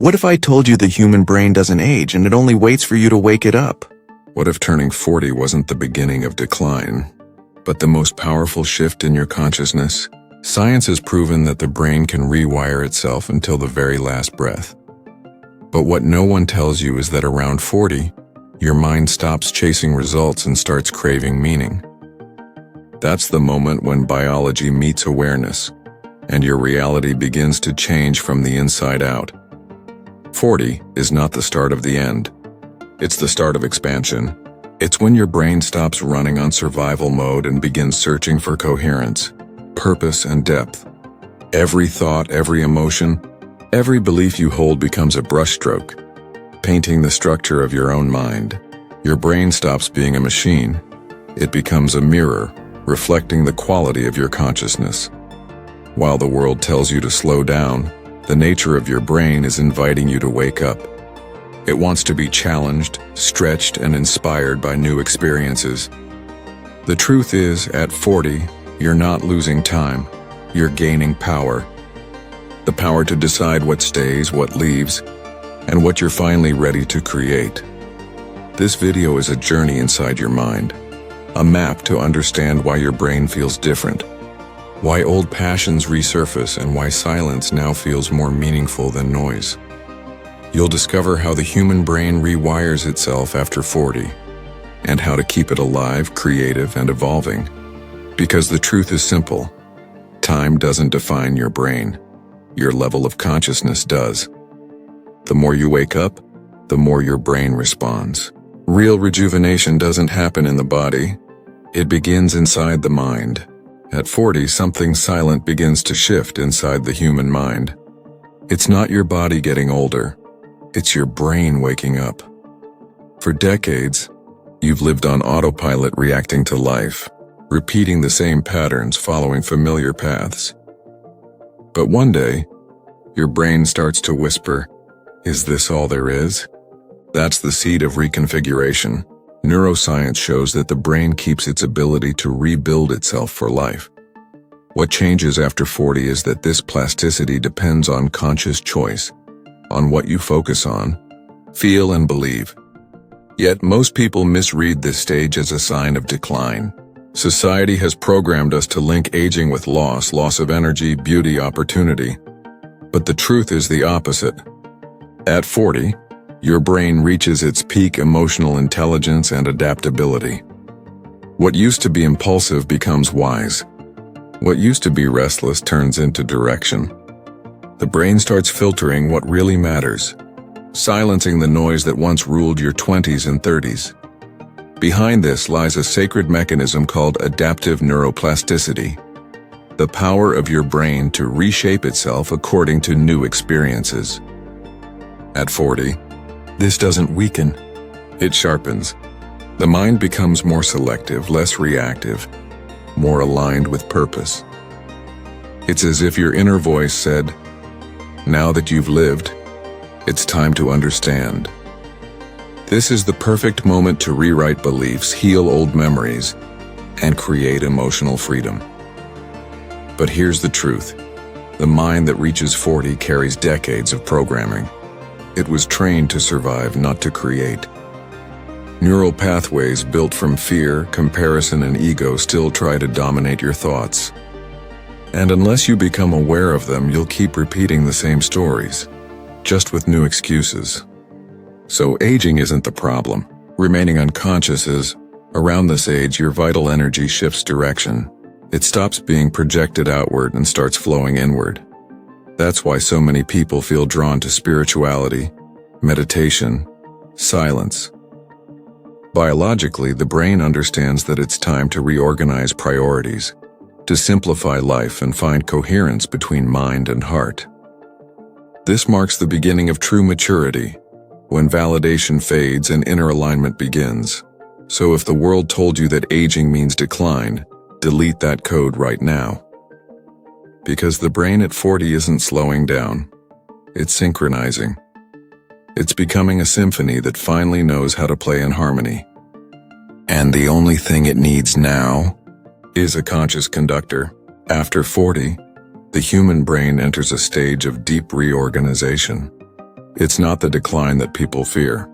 What if I told you the human brain doesn't age and it only waits for you to wake it up? What if turning 40 wasn't the beginning of decline, but the most powerful shift in your consciousness? Science has proven that the brain can rewire itself until the very last breath. But what no one tells you is that around 40, your mind stops chasing results and starts craving meaning. That's the moment when biology meets awareness, and your reality begins to change from the inside out. 40 is not the start of the end. It's the start of expansion. It's when your brain stops running on survival mode and begins searching for coherence, purpose, and depth. Every thought, every emotion, every belief you hold becomes a brushstroke, painting the structure of your own mind. Your brain stops being a machine. It becomes a mirror, reflecting the quality of your consciousness. While the world tells you to slow down, the nature of your brain is inviting you to wake up. It wants to be challenged, stretched, and inspired by new experiences. The truth is, at 40, you're not losing time. You're gaining power. The power to decide what stays, what leaves, and what you're finally ready to create. This video is a journey inside your mind, a map to understand why your brain feels different, why old passions resurface, and why silence now feels more meaningful than noise. You'll discover how the human brain rewires itself after 40, and how to keep it alive, creative, and evolving. Because the truth is simple. Time doesn't define your brain. Your level of consciousness does. The more you wake up, the more your brain responds. Real rejuvenation doesn't happen in the body. It begins inside the mind. At 40, something silent begins to shift inside the human mind. It's not your body getting older. It's your brain waking up. For decades, you've lived on autopilot, reacting to life, repeating the same patterns, following familiar paths. But one day, your brain starts to whisper, "Is this all there is?" That's the seed of reconfiguration. Neuroscience shows that the brain keeps its ability to rebuild itself for life. What changes after 40 is that this plasticity depends on conscious choice, on what you focus on, feel, and believe. Yet most people misread this stage as a sign of decline. Society has programmed us to link aging with loss of energy, beauty, opportunity. But the truth is the opposite. At 40, your brain reaches its peak emotional intelligence and adaptability. What used to be impulsive becomes wise. What used to be restless turns into direction. The brain starts filtering what really matters, silencing the noise that once ruled your 20s and 30s. Behind this lies a sacred mechanism called adaptive neuroplasticity, the power of your brain to reshape itself according to new experiences. At 40, this doesn't weaken, it sharpens. The mind becomes more selective, less reactive, more aligned with purpose. It's as if your inner voice said, "Now that you've lived, it's time to understand." This is the perfect moment to rewrite beliefs, heal old memories, and create emotional freedom. But here's the truth. The mind that reaches 40 carries decades of programming. It was trained to survive, not to create. Neural pathways built from fear, comparison, and ego still try to dominate your thoughts. And unless you become aware of them, you'll keep repeating the same stories, just with new excuses. So aging isn't the problem. Remaining unconscious is. Around this age, your vital energy shifts direction. It stops being projected outward and starts flowing inward. That's why so many people feel drawn to spirituality, meditation, silence. Biologically, the brain understands that it's time to reorganize priorities, to simplify life and find coherence between mind and heart. This marks the beginning of true maturity, when validation fades and inner alignment begins. So if the world told you that aging means decline, delete that code right now. Because the brain at 40 isn't slowing down, it's synchronizing. It's becoming a symphony that finally knows how to play in harmony. And the only thing it needs now is a conscious conductor. After 40, the human brain enters a stage of deep reorganization. It's not the decline that people fear.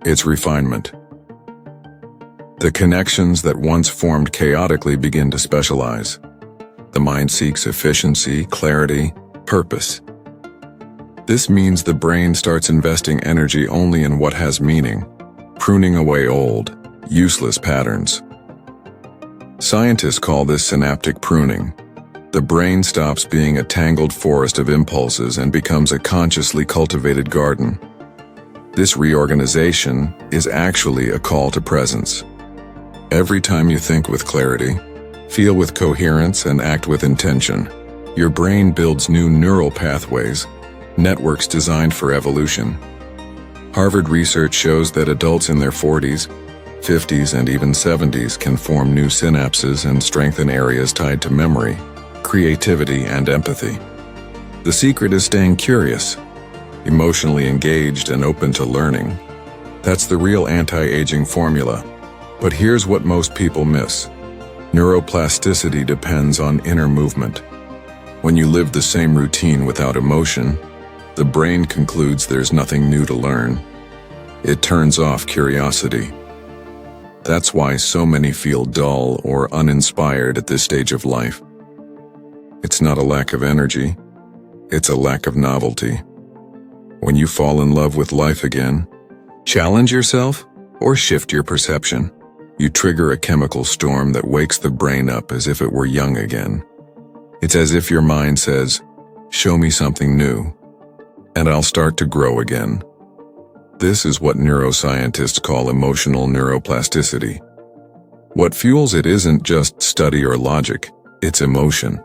It's refinement. The connections that once formed chaotically begin to specialize. The mind seeks efficiency, clarity, purpose. This means the brain starts investing energy only in what has meaning, pruning away old, useless patterns. Scientists call this synaptic pruning. The brain stops being a tangled forest of impulses and becomes a consciously cultivated garden. This reorganization is actually a call to presence. Every time you think with clarity, feel with coherence, and act with intention, your brain builds new neural pathways, networks designed for evolution. Harvard research shows that adults in their 40s, 50s, and even 70s can form new synapses and strengthen areas tied to memory, creativity, and empathy. The secret is staying curious, emotionally engaged, and open to learning. That's the real anti-aging formula. But here's what most people miss. Neuroplasticity depends on inner movement. When you live the same routine without emotion, the brain concludes there's nothing new to learn. It turns off curiosity. That's why so many feel dull or uninspired at this stage of life. It's not a lack of energy, it's a lack of novelty. When you fall in love with life again, challenge yourself or shift your perception. You trigger a chemical storm that wakes the brain up as if it were young again. It's as if your mind says, "Show me something new, and I'll start to grow again." This is what neuroscientists call emotional neuroplasticity. What fuels it isn't just study or logic, it's emotion.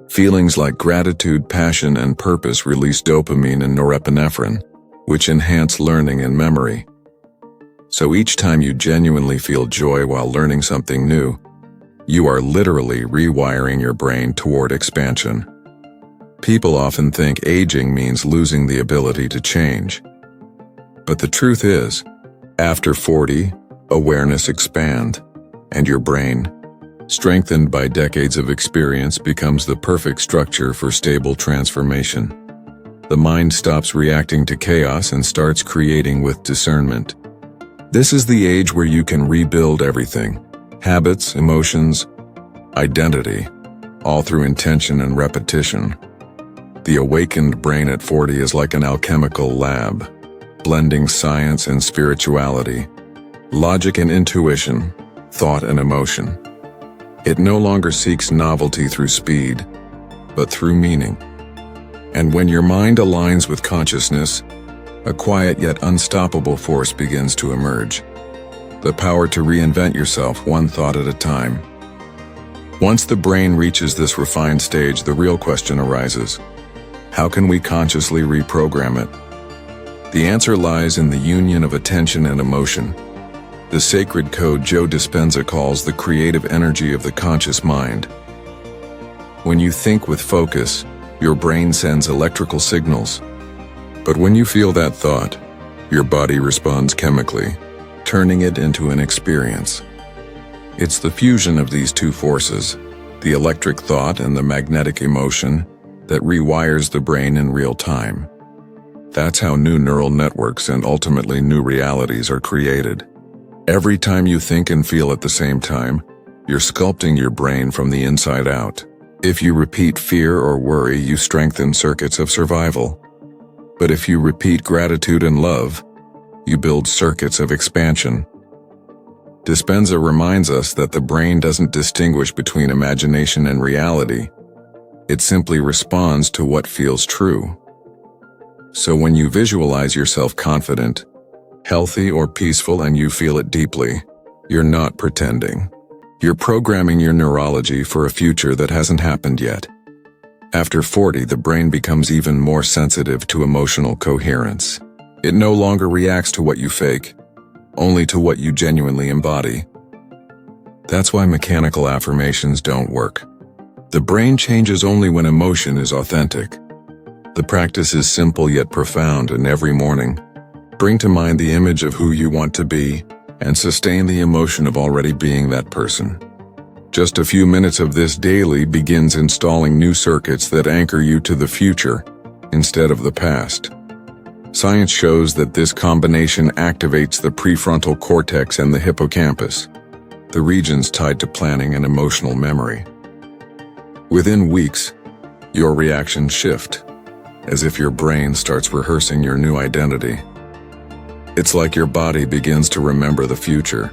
Feelings like gratitude, passion, and purpose release dopamine and norepinephrine, which enhance learning and memory. So each time you genuinely feel joy while learning something new, you are literally rewiring your brain toward expansion. People often think aging means losing the ability to change. But the truth is, after 40, awareness expands, and your brain, strengthened by decades of experience, becomes the perfect structure for stable transformation. The mind stops reacting to chaos and starts creating with discernment. This is the age where you can rebuild everything: habits, emotions, identity, all through intention and repetition. The awakened brain at 40 is like an alchemical lab, blending science and spirituality, logic and intuition, thought and emotion. It no longer seeks novelty through speed, but through meaning. And when your mind aligns with consciousness, a quiet yet unstoppable force begins to emerge. The power to reinvent yourself one thought at a time. Once the brain reaches this refined stage, the real question arises: how can we consciously reprogram it? The answer lies in the union of attention and emotion, the sacred code Joe Dispenza calls the creative energy of the conscious mind. When you think with focus, your brain sends electrical signals. But when you feel that thought, your body responds chemically, turning it into an experience. It's the fusion of these two forces, the electric thought and the magnetic emotion, that rewires the brain in real time. That's how new neural networks and ultimately new realities are created. Every time you think and feel at the same time, you're sculpting your brain from the inside out. If you repeat fear or worry, you strengthen circuits of survival. But if you repeat gratitude and love, you build circuits of expansion. Dispenza reminds us that the brain doesn't distinguish between imagination and reality. It simply responds to what feels true. So when you visualize yourself confident, healthy, or peaceful and you feel it deeply, you're not pretending. You're programming your neurology for a future that hasn't happened yet. After 40, the brain becomes even more sensitive to emotional coherence. It no longer reacts to what you fake, only to what you genuinely embody. That's why mechanical affirmations don't work. The brain changes only when emotion is authentic. The practice is simple yet profound, and every morning, bring to mind the image of who you want to be and sustain the emotion of already being that person. Just a few minutes of this daily begins installing new circuits that anchor you to the future instead of the past. Science shows that this combination activates the prefrontal cortex and the hippocampus, the regions tied to planning and emotional memory. Within weeks, your reactions shift, as if your brain starts rehearsing your new identity. It's like your body begins to remember the future,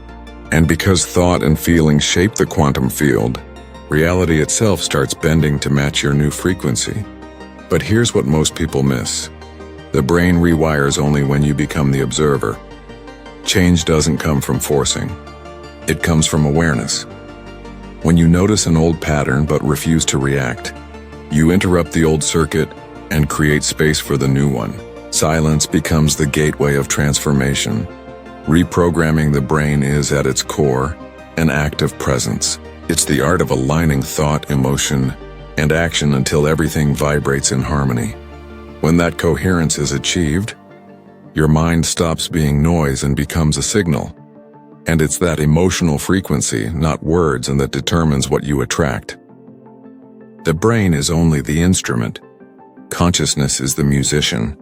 and because thought and feeling shape the quantum field, reality itself starts bending to match your new frequency. But here's what most people miss. The brain rewires only when you become the observer. Change doesn't come from forcing. It comes from awareness. When you notice an old pattern but refuse to react, you interrupt the old circuit and create space for the new one. Silence becomes the gateway of transformation. Reprogramming the brain is, at its core, an act of presence. It's the art of aligning thought, emotion, and action until everything vibrates in harmony. When that coherence is achieved, your mind stops being noise and becomes a signal. And it's that emotional frequency, not words, and that determines what you attract. The brain is only the instrument. Consciousness is the musician.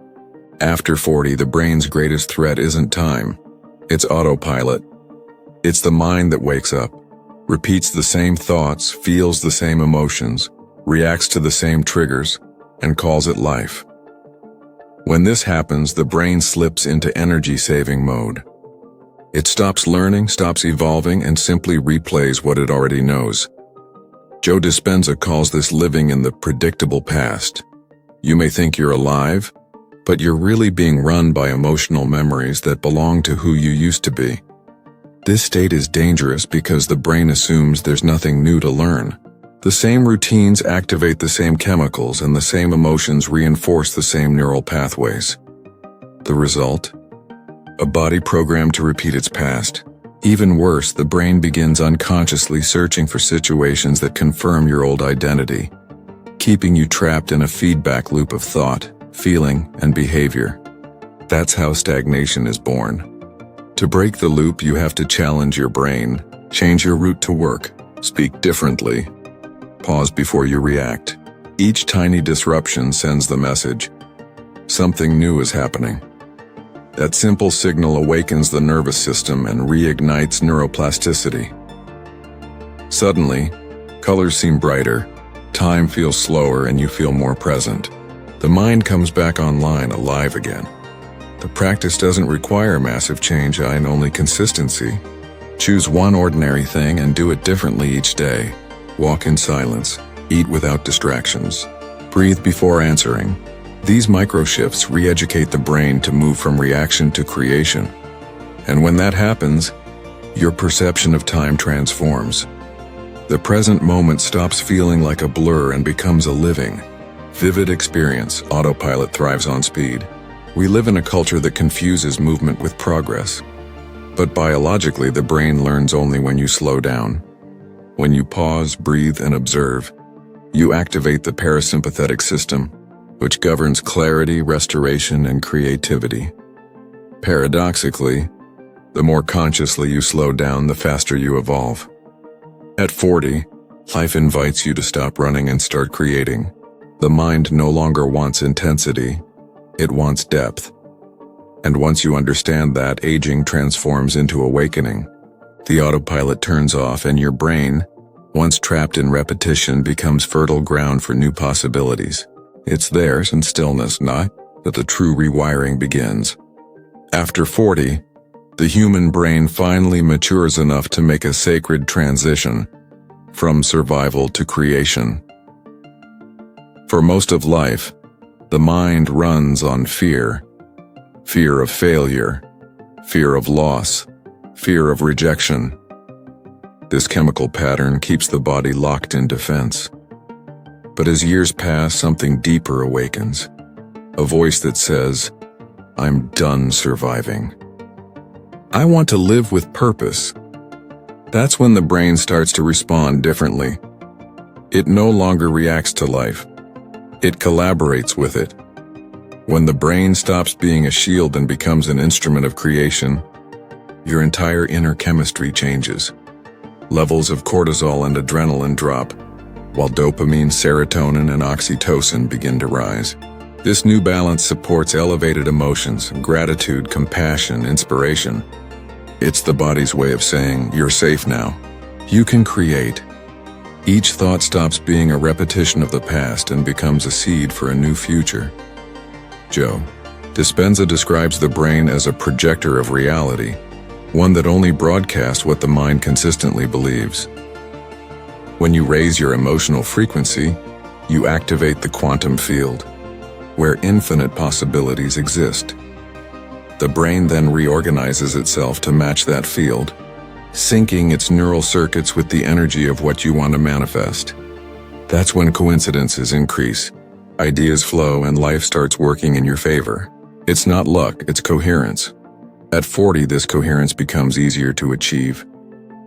After 40, the brain's greatest threat isn't time. It's autopilot. It's the mind that wakes up, repeats the same thoughts, feels the same emotions, reacts to the same triggers, and calls it life. When this happens, the brain slips into energy-saving mode. It stops learning, stops evolving, and simply replays what it already knows. Joe Dispenza calls this living in the predictable past. You may think you're alive, but you're really being run by emotional memories that belong to who you used to be. This state is dangerous because the brain assumes there's nothing new to learn. The same routines activate the same chemicals, and the same emotions reinforce the same neural pathways. The result? A body programmed to repeat its past. Even worse, the brain begins unconsciously searching for situations that confirm your old identity, keeping you trapped in a feedback loop of thought, feeling, and behavior. That's how stagnation is born. To break the loop, you have to challenge your brain, change your route to work, speak differently, pause before you react. Each tiny disruption sends the message, something new is happening. That simple signal awakens the nervous system and reignites neuroplasticity. Suddenly, colors seem brighter, time feels slower, and you feel more present. The mind comes back online, alive again. The practice doesn't require massive change and only consistency. Choose one ordinary thing and do it differently each day. Walk in silence, eat without distractions, breathe before answering. These micro-shifts re-educate the brain to move from reaction to creation. And when that happens, your perception of time transforms. The present moment stops feeling like a blur and becomes a living, vivid experience. Autopilot thrives on speed. We live in a culture that confuses movement with progress. But biologically, the brain learns only when you slow down. When you pause, breathe, and observe, you activate the parasympathetic system, which governs clarity, restoration, and creativity. Paradoxically, the more consciously you slow down, the faster you evolve. At 40, life invites you to stop running and start creating. The mind no longer wants intensity, it wants depth. And once you understand that, aging transforms into awakening. The autopilot turns off and your brain, once trapped in repetition, becomes fertile ground for new possibilities. It's theirs in stillness, not that the true rewiring begins. After 40, the human brain finally matures enough to make a sacred transition from survival to creation. For most of life, the mind runs on fear. Fear of failure, fear of loss, fear of rejection. This chemical pattern keeps the body locked in defense. But as years pass, something deeper awakens. A voice that says, "I'm done surviving. I want to live with purpose." That's when the brain starts to respond differently. It no longer reacts to life. It collaborates with it. When the brain stops being a shield and becomes an instrument of creation, your entire inner chemistry changes. Levels of cortisol and adrenaline drop, while dopamine, serotonin, and oxytocin begin to rise. This new balance supports elevated emotions, gratitude, compassion, inspiration. It's the body's way of saying, you're safe now. You can create. Each thought stops being a repetition of the past and becomes a seed for a new future. Joe Dispenza describes the brain as a projector of reality, one that only broadcasts what the mind consistently believes. When you raise your emotional frequency, you activate the quantum field, where infinite possibilities exist. The brain then reorganizes itself to match that field, syncing its neural circuits with the energy of what you want to manifest. That's when coincidences increase, ideas flow, and life starts working in your favor. It's not luck, it's coherence. At 40, this coherence becomes easier to achieve.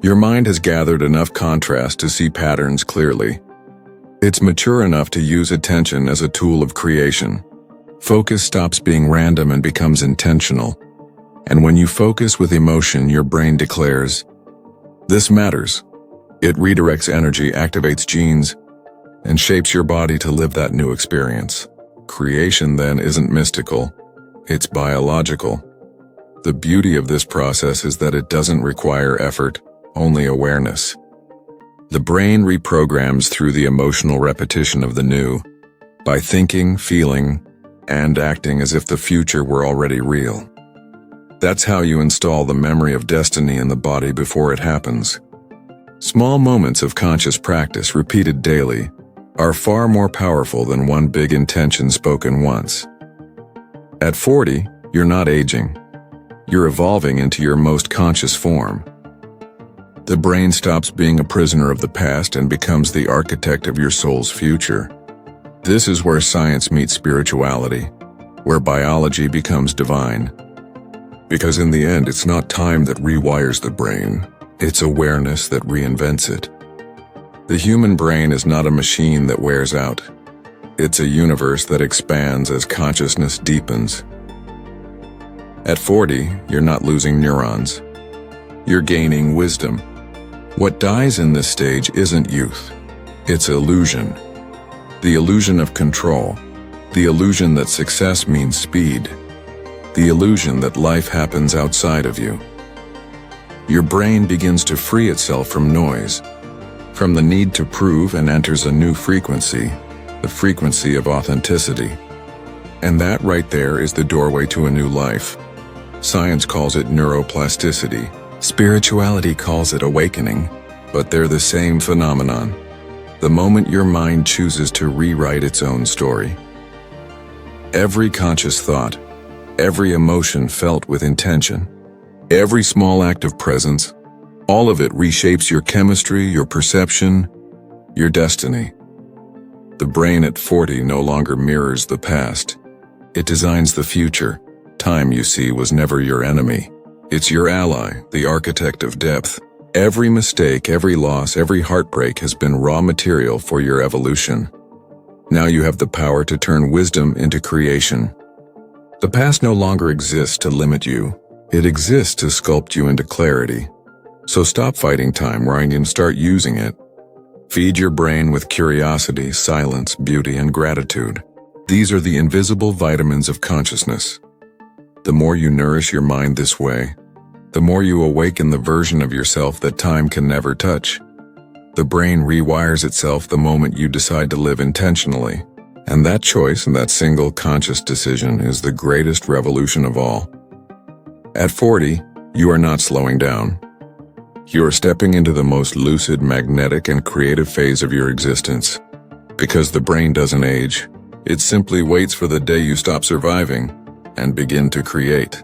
Your mind has gathered enough contrast to see patterns clearly. It's mature enough to use attention as a tool of creation. Focus stops being random and becomes intentional. And when you focus with emotion, your brain declares, "This matters." It redirects energy, activates genes, and shapes your body to live that new experience. Creation then isn't mystical, it's biological. The beauty of this process is that it doesn't require effort, only awareness. The brain reprograms through the emotional repetition of the new, by thinking, feeling, and acting as if the future were already real. That's how you install the memory of destiny in the body before it happens. Small moments of conscious practice repeated daily are far more powerful than one big intention spoken once. At 40, you're not aging. You're evolving into your most conscious form. The brain stops being a prisoner of the past and becomes the architect of your soul's future. This is where science meets spirituality, where biology becomes divine. Because in the end, it's not time that rewires the brain, it's awareness that reinvents it. The human brain is not a machine that wears out. It's a universe that expands as consciousness deepens. At 40, you're not losing neurons. You're gaining wisdom. What dies in this stage isn't youth. It's illusion. The illusion of control. The illusion that success means speed. The illusion that life happens outside of you. Your brain begins to free itself from noise, from the need to prove, and enters a new frequency, the frequency of authenticity. And that right there is the doorway to a new life. Science calls it neuroplasticity. Spirituality calls it awakening, but they're the same phenomenon. The moment your mind chooses to rewrite its own story. Every conscious thought, every emotion felt with intention, every small act of presence, all of it reshapes your chemistry, your perception, your destiny. The brain at 40 no longer mirrors the past. It designs the future. Time, you see, was never your enemy. It's your ally, the architect of depth. Every mistake, every loss, every heartbreak has been raw material for your evolution. Now you have the power to turn wisdom into creation. The past no longer exists to limit you. It exists to sculpt you into clarity. So stop fighting time, Ryan, and start using it. Feed your brain with curiosity, silence, beauty, and gratitude. These are the invisible vitamins of consciousness. The more you nourish your mind this way, the more you awaken the version of yourself that time can never touch. The brain rewires itself the moment you decide to live intentionally. And that choice, and that single conscious decision, is the greatest revolution of all. At 40, you are not slowing down. You are stepping into the most lucid, magnetic, and creative phase of your existence. Because the brain doesn't age, it simply waits for the day you stop surviving and begin to create.